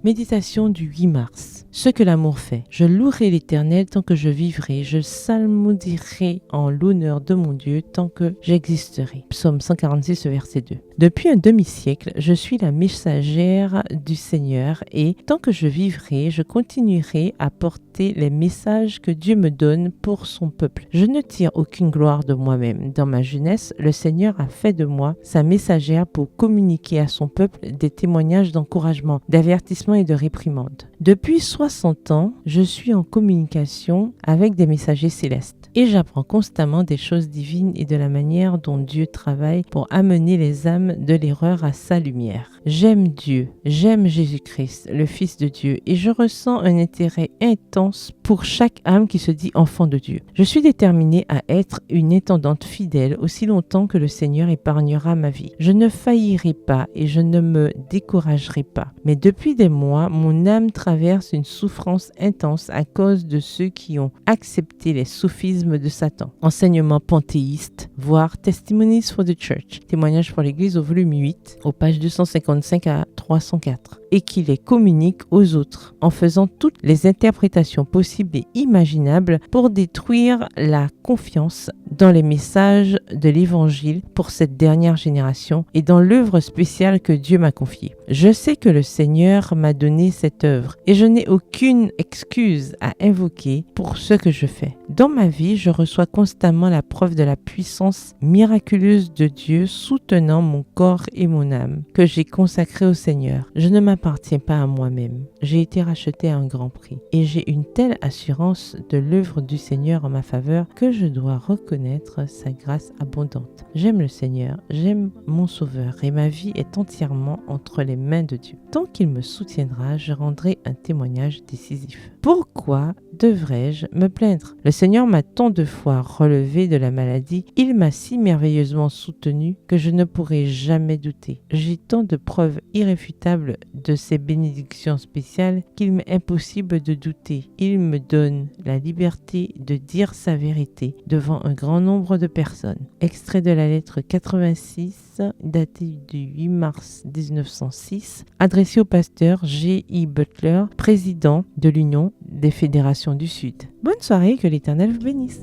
Méditation du 8 mars. Ce que l'amour fait. Je louerai l'Éternel tant que je vivrai, je psalmodierai en l'honneur de mon Dieu tant que j'existerai. Psaume 146, verset 2. Depuis un demi-siècle, je suis la messagère du Seigneur et tant que je vivrai, je continuerai à porter les messages que Dieu me donne pour son peuple. Je ne tire aucune gloire de moi-même. Dans ma jeunesse, le Seigneur a fait de moi sa messagère pour communiquer à son peuple des témoignages d'encouragement, d'avertissement et de réprimande. Depuis 60 ans, je suis en communication avec des messagers célestes et j'apprends constamment des choses divines et de la manière dont Dieu travaille pour amener les âmes de l'erreur à sa lumière. J'aime Dieu, j'aime Jésus-Christ, le Fils de Dieu, et je ressens un intérêt intense pour chaque âme qui se dit enfant de Dieu. Je suis déterminée à être une intendante fidèle aussi longtemps que le Seigneur épargnera ma vie. Je ne faillirai pas et je ne me découragerai pas. Mais depuis des mois, mon âme traverse une souffrance intense à cause de ceux qui ont accepté les sophismes de Satan. Enseignement panthéiste, voire Testimonies for the Church, témoignage pour l'Église au volume 8, aux pages 255 à 304. Et qui les communique aux autres en faisant toutes les interprétations possibles et imaginables pour détruire la confiance dans les messages de l'Évangile pour cette dernière génération et dans l'œuvre spéciale que Dieu m'a confiée. Je sais que le Seigneur m'a donné cette œuvre et je n'ai aucune excuse à invoquer pour ce que je fais. Dans ma vie, je reçois constamment la preuve de la puissance miraculeuse de Dieu soutenant mon corps et mon âme que j'ai consacré au Seigneur. Je ne m'appartiens pas à moi-même. J'ai été racheté à un grand prix et j'ai une telle assurance de l'œuvre du Seigneur en ma faveur que je dois reconnaître sa grâce abondante. J'aime le Seigneur, j'aime mon Sauveur et ma vie est entièrement entre les mains de Dieu. Tant qu'il me soutiendra, je rendrai un témoignage décisif. Pourquoi devrais-je me plaindre? Le Seigneur m'a tant de fois relevé de la maladie, il m'a si merveilleusement soutenu que je ne pourrai jamais douter. J'ai tant de preuves irréfutables de ses bénédictions spéciales qu'il m'est impossible de douter. Il me donne la liberté de dire sa vérité devant un grand nombre de personnes. Extrait de la lettre 86, datée du 8 mars 1906, adressée au pasteur G.I. Butler, président de l'Union des fédérations du Sud. Bonne soirée, que l'Éternel vous bénisse.